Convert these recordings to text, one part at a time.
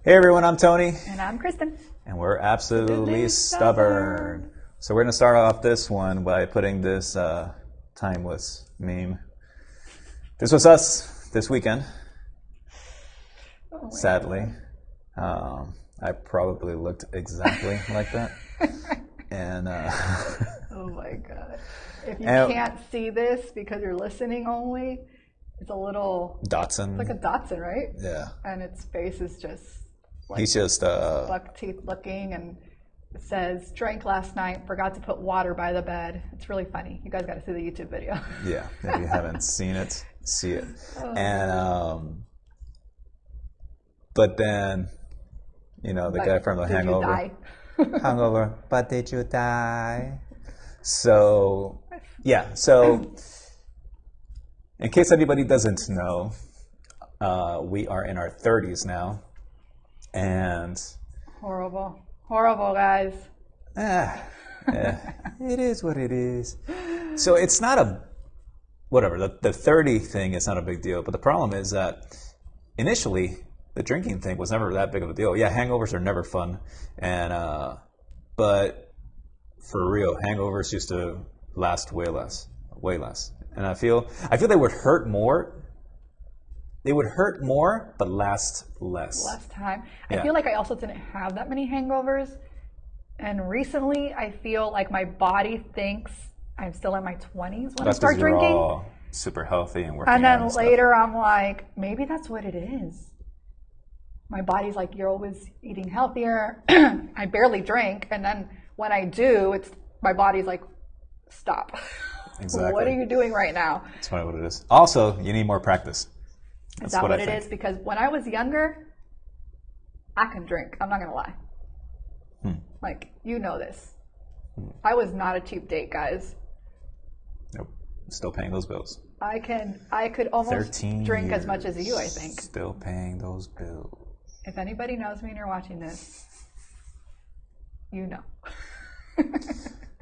Hey everyone, I'm Tony. And I'm Kristen. And we're absolutely stubborn. So we're going to start off this one by putting this timeless meme. This was us this weekend. Sadly. I probably looked exactly like that. And oh my God. If you can't see this because you're listening only, it's a little... Dotson. It's like a Dotson, right? Yeah. And its face is just... like he's just... buck teeth looking, and it says, drank last night, forgot to put water by the bed. It's really funny. You guys got to see the YouTube video. Yeah. If you haven't seen it, see it. Oh. And... but then, you know, the guy from the Hangover. Did you die? Hangover, but did you die? So, yeah. So, in case anybody doesn't know, we are in our 30s now. And... horrible. Horrible, guys. It is what it is. So, it's not a... whatever. The 30 thing is not a big deal. But the problem is that initially... the drinking thing was never that big of a deal. Yeah, hangovers are never fun, and but for real, hangovers used to last way less. And I feel they would hurt more. They would hurt more, but last less. Less time. Yeah. I feel like I also didn't have that many hangovers, and recently I feel like my body thinks I'm still in my 20s when I start drinking. You're all super healthy and working. And then and later I'm like, maybe that's what it is. My body's like, you're always eating healthier. I barely drink. And then when I do, it's my body's like, stop. Exactly. What are you doing right now? That's probably what it is. Also, you need more practice. Is that what it is? Because when I was younger, I can drink. I'm not going to lie. Like, you know this. I was not a cheap date, guys. Nope. Still paying those bills. I could almost drink as much as you, I think. Still paying those bills. If anybody knows me and you're watching this, you know.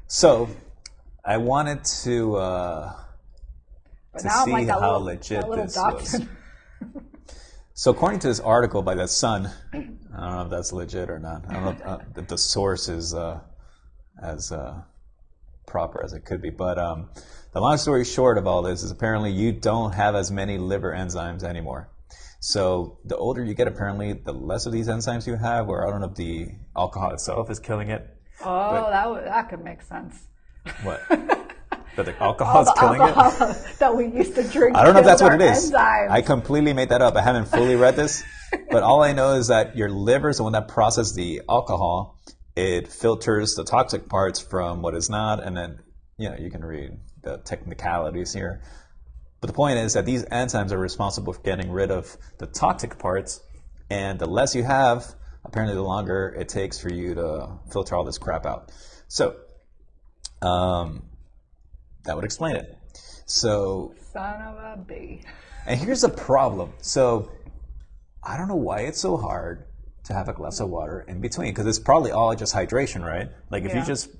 So, I wanted to see like how legit this was. So, according to this article by that Sun, I don't know if that's legit or not. I don't know if the source is as proper as it could be. But the long story short of all this is apparently you don't have as many liver enzymes anymore. So the older you get, apparently, the less of these enzymes you have, or I don't know if the alcohol itself is killing it. Oh, that could make sense. What? That the alcohol is killing it? That we used to drink. I don't know if that's what it is. Enzymes. I completely made that up. I haven't fully read this. But all I know is that your liver is the one that processes the alcohol. It filters the toxic parts from what is not, and then, you know, you can read the technicalities here. But the point is that these enzymes are responsible for getting rid of the toxic parts, and the less you have, apparently the longer it takes for you to filter all this crap out. So, that would explain it. So, son of a b. And here's the problem. So, I don't know why it's so hard to have a glass of water in between, because it's probably all just hydration, right? Like if you just,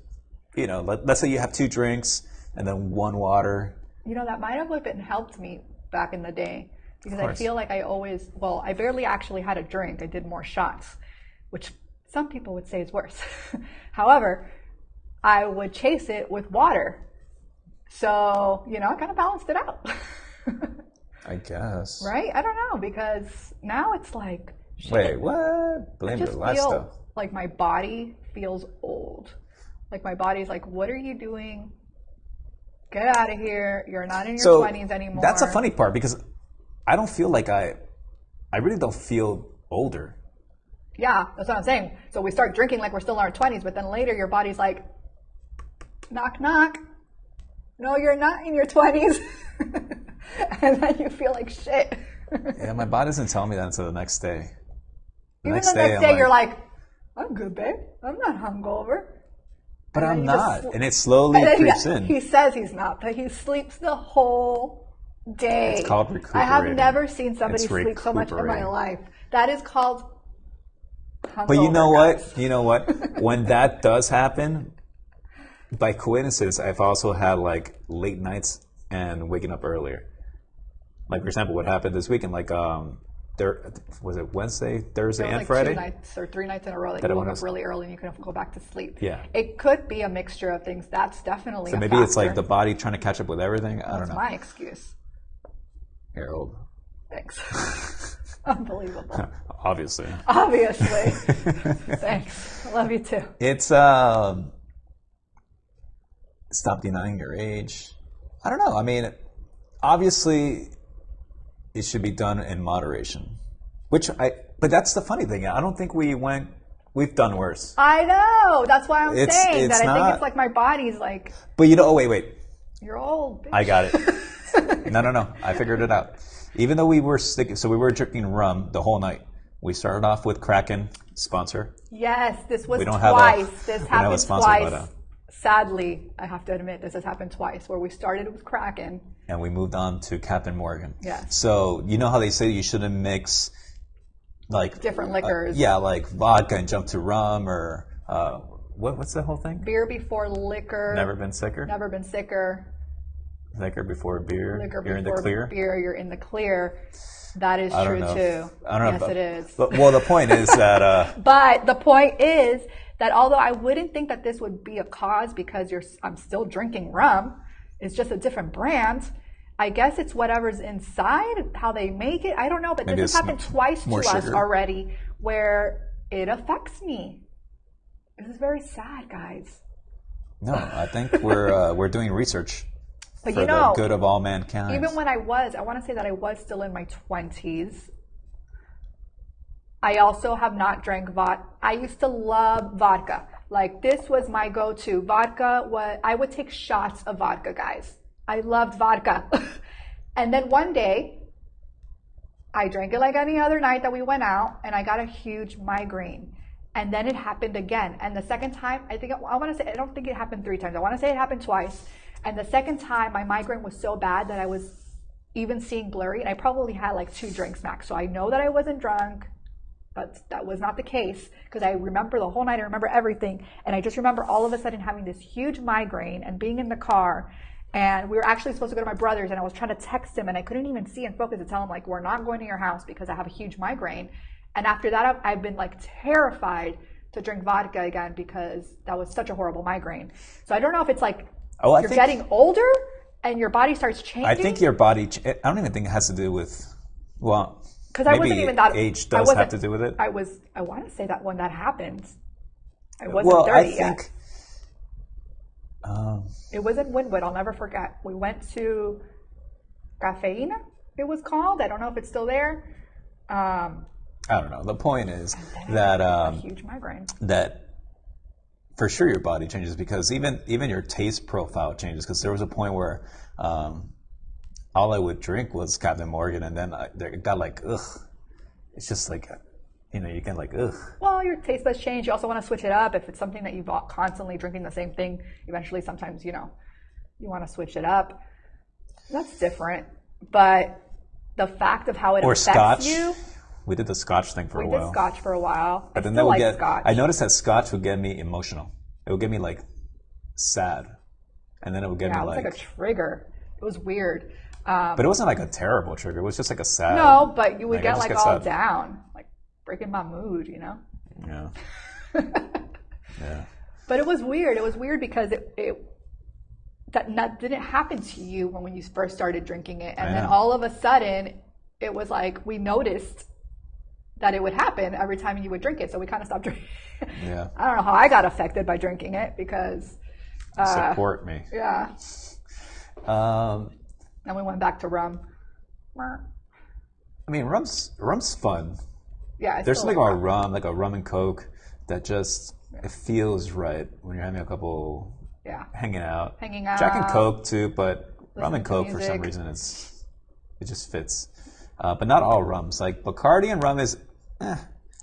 you know, let's say you have 2 drinks and then 1 water. You know, that might have been helped me back in the day, because I feel like I barely actually had a drink. I did more shots, which some people would say is worse. However, I would chase it with water. So, you know, I kind of balanced it out. I guess. Right? I don't know, because now it's like... shit. Wait, what? Blame your lifestyle. Like my body feels old. Like my body's like, what are you doing? Get out of here. You're not in your 20s anymore. That's a funny part, because I don't feel like I really don't feel older. Yeah, that's what I'm saying. So we start drinking like we're still in our 20s, but then later your body's like, knock, knock. No, you're not in your 20s. And then you feel like shit. Yeah, my body doesn't tell me that until the next day. Even the next day you're like, I'm good, babe. I'm not hungover. But I'm not. And it slowly creeps in. He says he's not, but he sleeps the whole day. It's called recuperating. I have never seen somebody sleep so much in my life. That is called hungover. But you know what? You know what? When that does happen, by coincidence, I've also had like late nights and waking up earlier. Like, for example, what happened this weekend, like was it Wednesday, Thursday, and like Friday? 2 nights or 3 nights in a row that you woke up really early and you couldn't go back to sleep. Yeah. It could be a mixture of things. That's definitely so a maybe factor. it's like the body trying to catch up with everything. I don't know. That's my excuse. You're old. Thanks. Unbelievable. Obviously. Thanks. I love you too. It's stop denying your age. I don't know. I mean, obviously, it should be done in moderation. But that's the funny thing. I don't think we've done worse. I know. That's why I'm saying that. I think it's like my body's like. But wait. You're old. Bitch. I got it. No. I figured it out. Even though we were drinking rum the whole night. We started off with Kraken, sponsor. Yes, this was twice. This happened twice. Sadly, I have to admit, this has happened twice, where we started with Kraken. And we moved on to Captain Morgan. Yes. So, you know how they say you shouldn't mix, like... different liquors. Like vodka and jump to rum, or... what's the whole thing? Beer before liquor. Never been sicker? Never been sicker. Liquor before beer. Liquor you're before in the clear? Beer, you're in the clear. That is true too. I don't know. Yes, it is. But the point is that. But the point is that although I wouldn't think that this would be a cause because I'm still drinking rum, it's just a different brand. I guess it's whatever's inside, how they make it. I don't know, but this has happened twice to us already, where it affects me. This is very sad, guys. No, I think we're doing research. But for the good of all mankind. Even when I want to say that I was still in my 20s. I also have not drank vodka. I used to love vodka. Like, this was my go-to. I would take shots of vodka, guys. I loved vodka. And then one day, I drank it like any other night that we went out, and I got a huge migraine. And then it happened again. And the second time, I don't think it happened 3 times. I want to say it happened twice. And the second time, my migraine was so bad that I was even seeing blurry. And I probably had like 2 drinks max. So I know that I wasn't drunk, but that was not the case because I remember the whole night. I remember everything. And I just remember all of a sudden having this huge migraine and being in the car. And we were actually supposed to go to my brother's, and I was trying to text him, and I couldn't even see and focus to tell him, like, we're not going to your house because I have a huge migraine. And after that, I've been like terrified to drink vodka again because that was such a horrible migraine. So I don't know if it's like, you're getting older and your body starts changing. I think your body. I don't even think it has to do with. Well, because I wasn't even that. Age does have to do with it. I want to say that when that happened, I wasn't 30 yet. It was in Wynwood. I'll never forget. We went to Cafeína. It was called. I don't know if it's still there. I don't know. The point is that a huge migraine. That. For sure, your body changes because even your taste profile changes. Because there was a point where all I would drink was Captain Morgan, and then it got like ugh. It's just like you get like ugh. Well, your taste buds change. You also want to switch it up if it's something that you've constantly drinking the same thing. Eventually, sometimes you want to switch it up. That's different. But the fact of how it affects Scotch. you. We did the Scotch thing for a while. We did Scotch for a while. But then Scotch. I noticed that Scotch would get me emotional. It would get me like sad, and then it would get me like. It was like a trigger. It was weird. But it wasn't like a terrible trigger. It was just like a sad. No, but you would get like all sad. Down, like breaking my mood, Yeah. Yeah. But it was weird. It was weird because that didn't happen to you when you first started drinking it, and then all of a sudden, it was like we noticed that it would happen every time you would drink it. So we kind of stopped drinking. Yeah. I don't know how I got affected by drinking it because... support me. Yeah. Then we went back to rum. I mean, rum's fun. Yeah. There's something about rum, like a rum and Coke, that just, it feels right when you're having a couple, hanging out. Jack and Coke too, but rum and Coke for some reason, it just fits. But not all rums. Like Bacardi and rum is,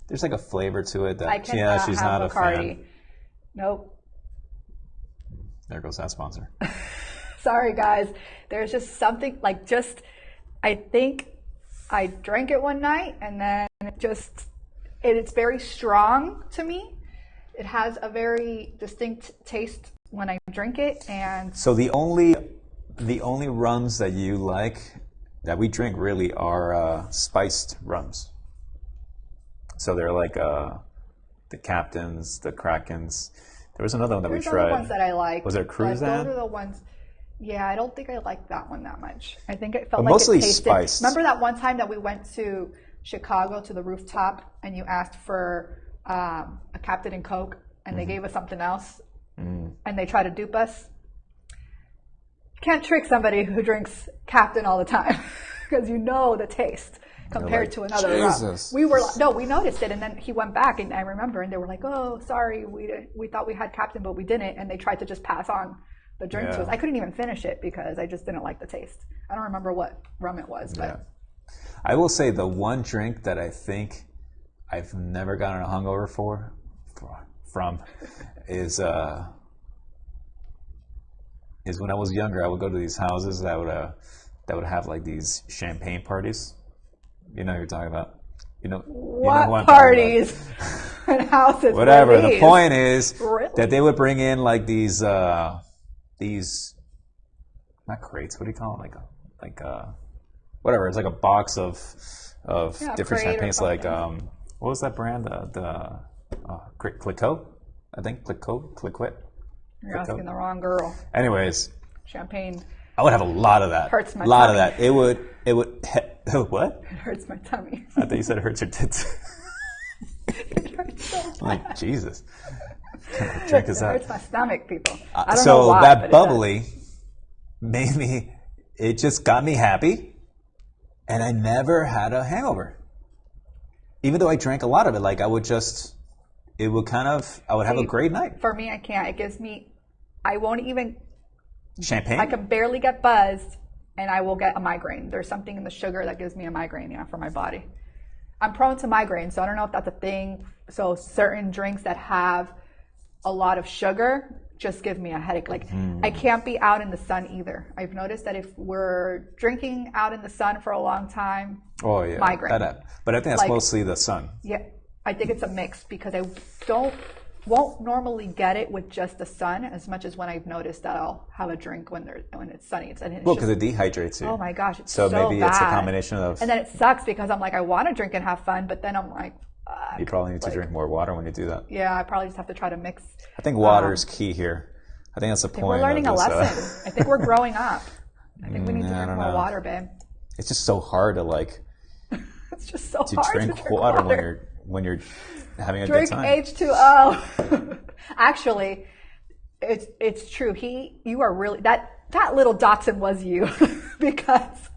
there's like a flavor to it that she's not a fan. Nope. There goes that sponsor. Sorry guys. There's just something like I think I drank it one night and then it's very strong to me. It has a very distinct taste when I drink it, and so the only rums that you like that we drink really are spiced rums. So they're like the Captains, the Krakens. There was another one that we tried. Those are the ones that I like. Was there Cruzan? Those are the ones. Yeah, I don't think I liked that one that much. I think it felt but like mostly it tasted. spiced. Remember that one time that we went to Chicago to the rooftop and you asked for a Captain and Coke and they gave us something else and they tried to dupe us? You can't trick somebody who drinks Captain all the time because you know the taste compared to another rum. We noticed it, and then he went back, and I remember, and they were like, "Oh, sorry, we thought we had Captain, but we didn't," and they tried to just pass on the drink to us. I couldn't even finish it because I just didn't like the taste. I don't remember what rum it was, but I will say the one drink that I think I've never gotten a hungover from is when I was younger. I would go to these houses that would have like these champagne parties. You know what you're talking about. What parties and houses? Whatever. The point is that they would bring in like these not crates. What do you call them? Like whatever. It's like a box of different champagnes. Like what was that brand? The Clicquot, I think. Clicquot. You're asking the wrong girl. Anyways, champagne. I would have a lot of that. Hurts my tummy. Of that. It would. What? It hurts my tummy. I thought you said it hurts your tits. It hurts so bad. Like Jesus. What kind of drink is that? It hurts my stomach, people. I don't know why, that bubbly made me. It just got me happy, and I never had a hangover. Even though I drank a lot of it, like I would just. It would kind of. I would have a great night. For me, I can't. It gives me. I won't even. Champagne? I can barely get buzzed and I will get a migraine. There's something in the sugar that gives me a migraine, for my body. I'm prone to migraine, so I don't know if that's a thing. So certain drinks that have a lot of sugar just give me a headache. Like I can't be out in the sun either. I've noticed that if we're drinking out in the sun for a long time, migraine. But I think that's mostly the sun. Yeah, I think it's a mix because I won't normally get it with just the sun as much as when I've noticed that I'll have a drink when it's sunny. Because it dehydrates you. Oh my gosh, it's so maybe bad. It's a bad. combination of. And then it sucks because I'm like, I want to drink and have fun, but then I'm like, you probably need to drink more water when you do that. Yeah, I probably just have to try to mix. I think water is key here. I think that's the point. We're learning a lesson. I think we're growing up. I think we need to drink more water, babe. It's just so hard to it's just so hard to drink water when you're having a good time. Drink H2O. Actually, it's true. You are really that little Dotson was you because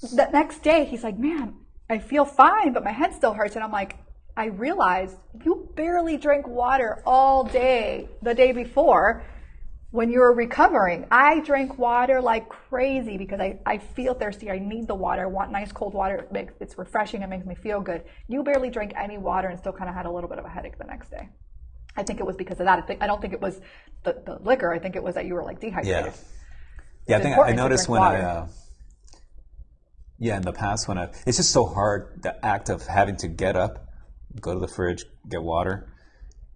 the next day he's like, man, I feel fine, but my head still hurts, and I'm like, I realized you barely drank water all day the day before when you were recovering. I drank water like crazy because I feel thirsty. I need the water. I want nice cold water. It's refreshing. It makes me feel good. You barely drank any water and still kind of had a little bit of a headache the next day. I think it was because of that. I don't think it was the liquor. I think it was that you were like dehydrated. Yeah. I think I noticed when in the past when it's just so hard, the act of having to get up, go to the fridge, get water.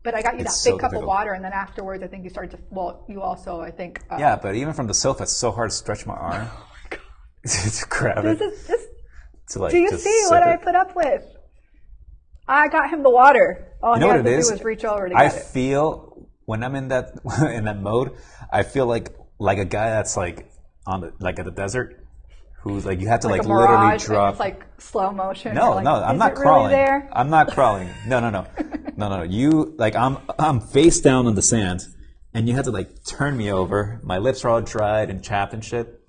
But I got you that big cup of water, and then afterwards, I think you started to. Well, you also, I think. Yeah, but even from the sofa, it's so hard to stretch my arm. Oh my god! To grab it. Do you see what I put up with? I got him the water. All he had to do was reach over to get it. I feel when I'm in that mode, I feel like a guy that's like at the desert. Who's like you have to like literally drop. And it's like slow motion. No, I'm not crawling. Really there? I'm not crawling. No. You like I'm face down on the sand, and you have to like turn me over. My lips are all dried and chapped and shit,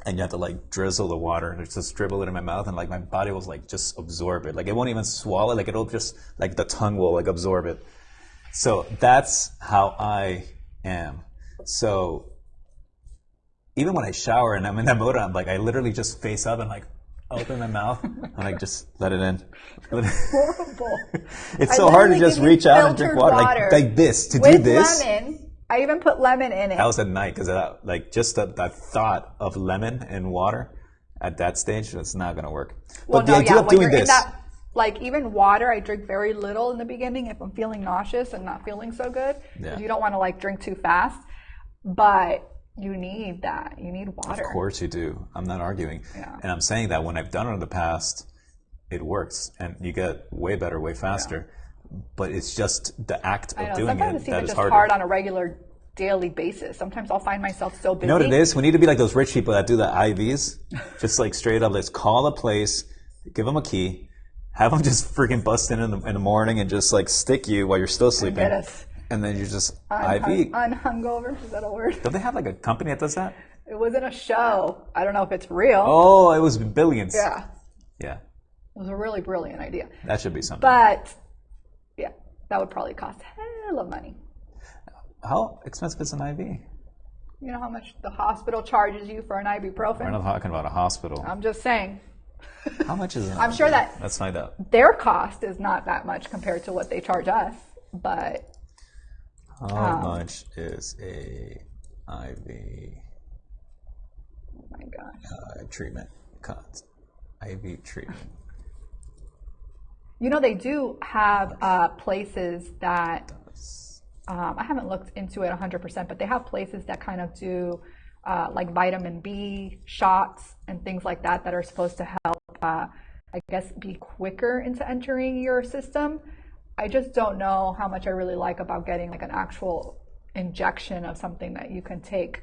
and you have to like drizzle the water and just dribble it in my mouth, and like my body will like just absorb it. Like it won't even swallow. Like it'll just like the tongue will like absorb it. So that's how I am. So. Even when I shower and I'm in that mode, I'm like, I literally just face up and like open my mouth and like just let it in. Horrible. It's so hard to just reach out and drink water. Like this, to do this. Lemon. I even put lemon in it. That was at night because like just that thought of lemon in water at that stage, it's not going to work. Well, but the idea of doing this. Like even water, I drink very little in the beginning if I'm feeling nauseous and not feeling so good. Because you don't want to like drink too fast. But You need that. You need water. Of course you do. I'm not arguing. Yeah. And I'm saying that when I've done it in the past, it works. And you get way better, way faster. Yeah. But it's just the act of doing Sometimes it that is just harder. hard on a regular daily basis. Sometimes I'll find myself so busy. You know what it is? We need to be like those rich people that do the IVs. Just like straight up, let's call a place, give them a key, have them just freaking bust in the morning and just like stick you while you're still sleeping. And then you just IV. Hungover, is that a word? Don't they have like a company that does that? It was in a show. I don't know if it's real. Oh, it was billions. Yeah. Yeah. It was a really brilliant idea. That should be something. But, yeah, that would probably cost hell of money. How expensive is an IV? You know how much the hospital charges you for an ibuprofen? We're not talking about a hospital. I'm just saying. How much is it? I'm sure that let's find out. Their cost is not that much compared to what they charge us, but how much is a IV? Oh my gosh. Treatment cost. IV treatment. You know, they do have places that I haven't looked into it 100%, but they have places that kind of do like vitamin B shots and things like that that are supposed to help, I guess, be quicker into entering your system. I just don't know how much I really like about getting like an actual injection of something that you can take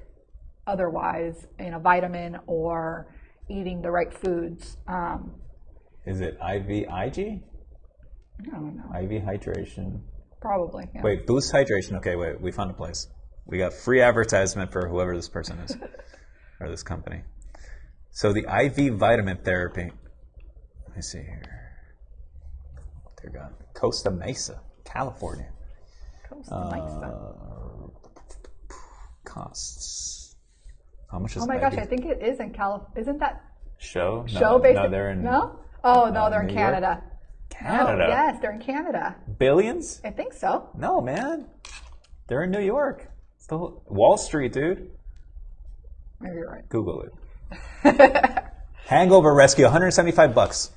otherwise in a vitamin or eating the right foods. Is it IVIG? I don't know. IV hydration. Probably. Yeah. Wait, boost hydration. Okay, wait, we found a place. We got free advertisement for whoever this person is or this company. So the IV vitamin therapy. Let me see here. Dear God. Costa Mesa, California. Costa Mesa. Costs. How much is? Oh my gosh, I think it is in California. Isn't that show? Show based? No, they're in. No. Oh no, they're in Canada. Canada. Oh, yes, they're in Canada. Billions? I think so. No, man. They're in New York. It's the whole, Wall Street, dude. Maybe you're right. Google it. Hangover rescue, $175.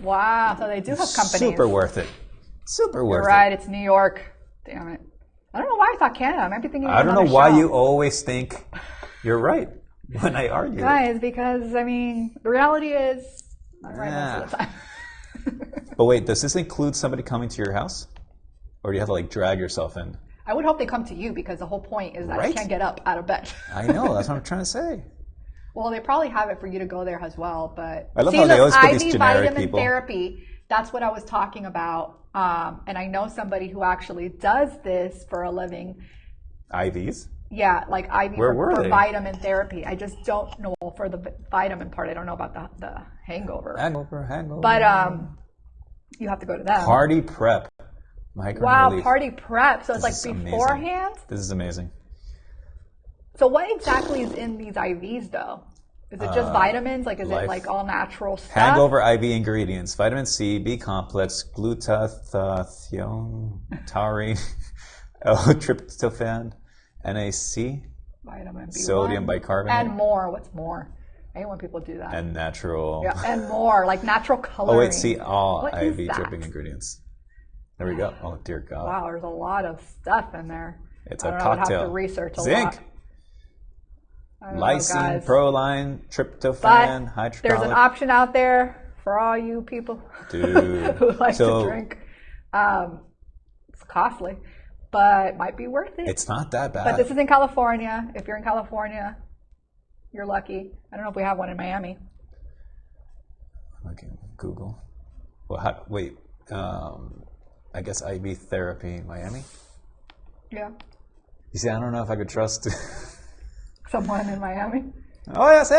Wow, so they do have companies. Super worth it. Super worth it. You're right, it's New York. Damn it. I don't know why I thought Canada. I might be thinking of another I don't know why show. you always think you're right when I argue. Guys, because, I mean, the reality is I'm right most of the time. But wait, does this include somebody coming to your house? Or do you have to like drag yourself in? I would hope they come to you because the whole point is that I can't get up out of bed. I know, that's what I'm trying to say. Well, they probably have it for you to go there as well, but I love how they always put these generic vitamin people. Therapy, that's what I was talking about. And I know somebody who actually does this for a living. IVs? Yeah, like IV for vitamin therapy. I just don't know for the vitamin part. I don't know about the hangover. Hangover. But you have to go to them. Party prep. Wow, relief. Party prep. So it's like beforehand? Amazing. This is amazing. So what exactly is in these IVs though? Is it just vitamins? Like is it like all natural stuff? Hangover IV ingredients. Vitamin C, B complex, glutathione, taurine, L-tryptophan, NAC, vitamin B1, sodium bicarbonate. And more. What's more? I hate when people do that. And natural. Yeah, and more. Like natural coloring. Oh wait, see all what IV dripping ingredients. There we go. Oh dear God. Wow, there's a lot of stuff in there. It's a cocktail. I would have to research a Zinc. lot. Lysine, proline, tryptophan, hydrochloric. There's an option out there for all you people who like to drink. It's costly, but might be worth it. It's not that bad. But this is in California. If you're in California, you're lucky. I don't know if we have one in Miami. Okay, Google. Well, wait. I guess IV therapy in Miami. Yeah. You see, I don't know if I could trust someone in Miami. Oh yes,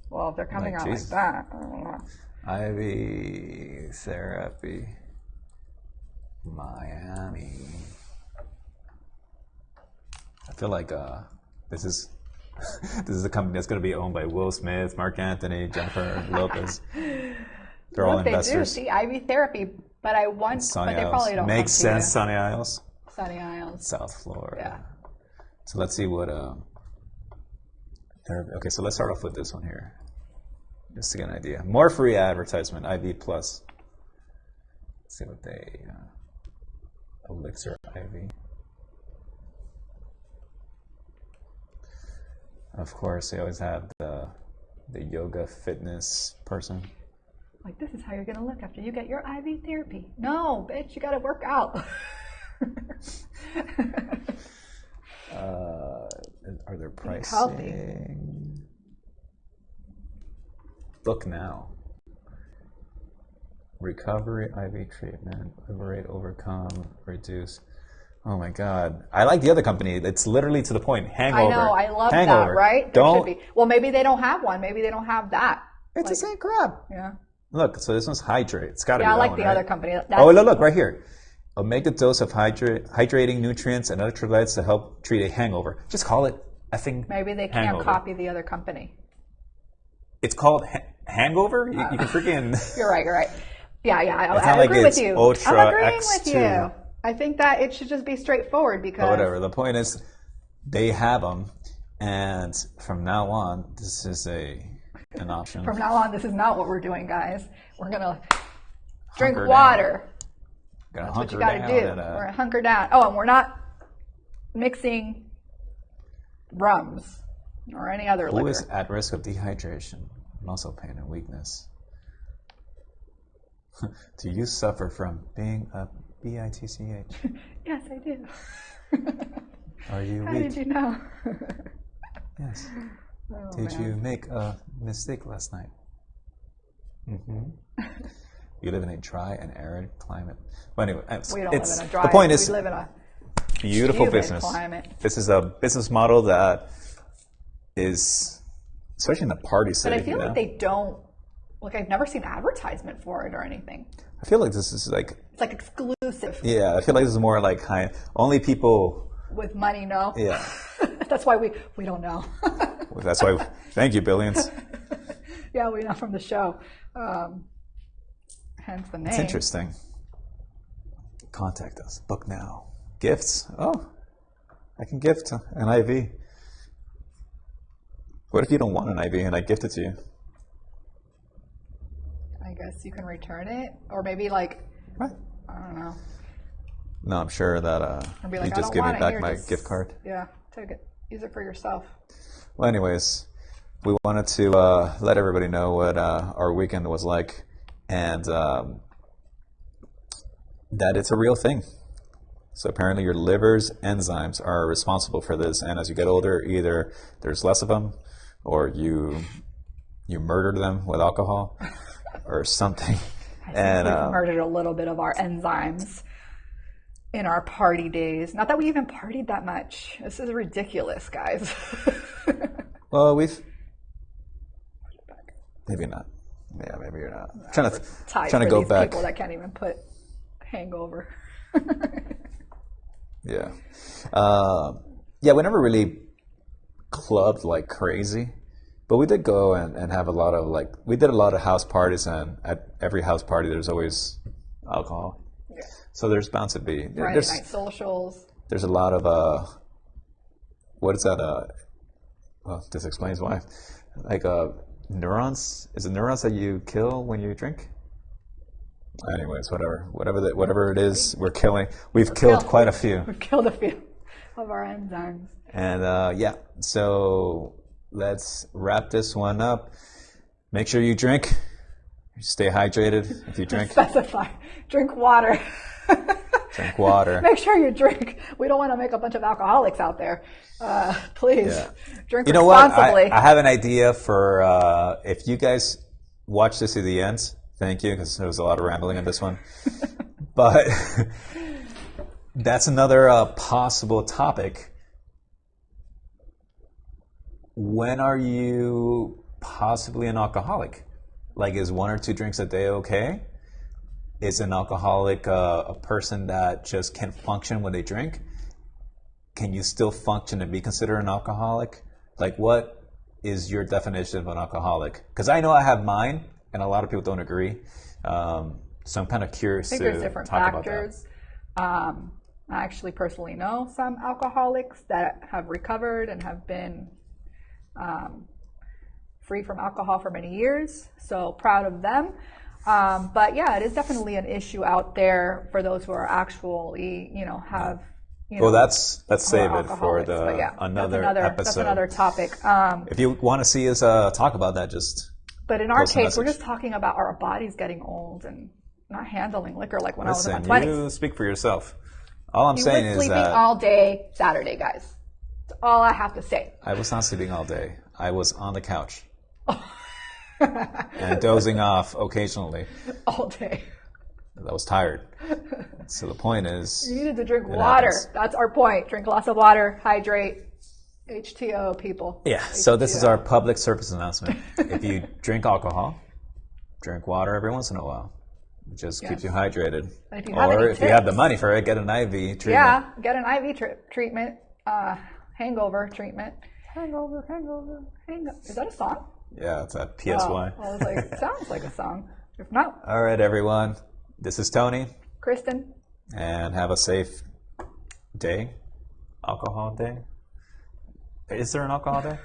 well, if they're coming out like that, I don't know. IV therapy, Miami. I feel like this is a company that's going to be owned by Will Smith, Mark Anthony, Jennifer Lopez. They're all investors. They do. See, IV therapy, but I want, but they probably don't. Makes sense. Sunny Isles. Sunny Isles. South Florida. Yeah. So let's see what. Okay, so let's start off with this one here, just to get an idea. More free advertisement. IV Plus. Let's see what they. Elixir IV. Of course, they always have the yoga fitness person. Like, this is how you're going to look after you get your IV therapy. No, bitch, you got to work out. Are there pricing? Healthy. Book now. Recovery IV treatment. Liberate, overcome, reduce. Oh my God. I like the other company. It's literally to the point. Hangover. I know. I love Hangover. that, right? Don't. There should be. Well, maybe they don't have one. Maybe they don't have that. It's the same crap. Yeah. Look, so this one's hydrate. It's got to be Yeah, I that like one, the right? other company. Oh, look, right here. A mega dose of hydrating nutrients and electrolytes to help treat a hangover. Just call it effing Maybe they can't hangover. copy the other company. It's called Hangover? You can freaking... You're right. Yeah, I like agree with it's you. Ultra I'm agreeing X2. with you. I think that it should just be straightforward because... But whatever. The point is, they have them, and from now on, this is an option. From now on, this is not what we're doing, guys. We're going to drink Hunker water. down. That's what you got to do. We're going to hunker down. Oh, and we're not mixing rums or any other liquor. Who is at risk of dehydration, muscle pain, and weakness? Do you suffer from being a BITCH? Yes, I do. Are you How weak? did you know? Yes. Oh, Did man. you make a mistake last night? You live in a dry and arid climate. Well, anyway, We don't live in a dry. the point is, we live in a beautiful humid business. climate. This is a business model that is, especially in the party But city. I feel like they don't. Like, I've never seen advertisement for it or anything. I feel like this is like, It's like exclusive. yeah, I feel like this is more like high. Only people. With money, no. Yeah. That's why we don't know. That's why. Thank you, billions. Yeah, we know from the show. Hence the name. It's interesting. Contact us. Book now. Gifts. Oh, I can gift an IV. What if you don't want an IV and I gift it to you? I guess you can return it, or maybe like What? I don't know. No, I'm sure that Or be you like, I just don't give me want it. back Here, my just- gift card. Yeah, take it. Use it for yourself. Well, anyways, we wanted to let everybody know what our weekend was like, and that it's a real thing. So apparently your liver's enzymes are responsible for this, and as you get older, either there's less of them, or you murdered them with alcohol, or something. I think And we've murdered a little bit of our enzymes in our party days. Not that we even partied that much. This is ridiculous, guys. well, maybe not. Yeah, maybe you're not. I'm trying to go these back. People that can't even put hangover. Yeah. Yeah, we never really clubbed like crazy, but we did go and have a lot of we did a lot of house parties, and at every house party there's always alcohol. Yeah. So there's bound to be. Friday night socials. There's a lot of, what is that? Well, this explains why. Like neurons? Is it neurons that you kill when you drink? Anyways, whatever it is, we've killed quite a few. We've killed a few of our enzymes. And yeah, so let's wrap this one up. Make sure you drink. Stay hydrated if you drink. Specify. Drink water. Drink water. Make sure you drink. We don't want to make a bunch of alcoholics out there. Please drink You know what? responsibly. I have an idea for if you guys watch this to the end. Thank you, because there was a lot of rambling in this one. But that's another possible topic. When are you possibly an alcoholic? Like, is 1 or 2 drinks a day okay? Is an alcoholic a person that just can't function when they drink? Can you still function and be considered an alcoholic? Like, what is your definition of an alcoholic? Because I know I have mine, and a lot of people don't agree. So I'm kind of curious I think to there's different talk factors. I actually personally know some alcoholics that have recovered and have been free from alcohol for many years. So proud of them. But yeah, it is definitely an issue out there for those who are actually, have Well, let's save it for another episode. That's another topic. If you want to see us talk about that, just. But in our case, we're just talking about our bodies getting old and not handling liquor like when I was in my 20s. You speak for yourself. All I'm saying is that... You were sleeping all day Saturday, guys. That's all I have to say. I was not sleeping all day. I was on the couch. And dozing off occasionally. All day. I was tired. So the point is... You needed to drink water. Happens. That's our point. Drink lots of water. Hydrate. HTO, people. Yeah, HTO. So this is our public service announcement. If you drink alcohol, drink water every once in a while. It just keeps you hydrated. Or if you have the money for it, get an IV treatment. Yeah, get an IV treatment. Hangover treatment. Hangover. Is that a song? Yeah, it's a PSY. I was like, sounds like a song. If not. All right, everyone. This is Tony. Kristen. And have a safe day. Alcohol day. Is there an alcohol day?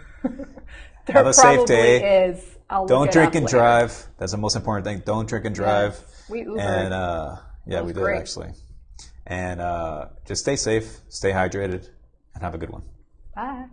Have a safe day. Is. Don't drink and drive. That's the most important thing. Don't drink and drive. Yes. We Ubered. And we did actually. And just stay safe, stay hydrated, and have a good one. Bye.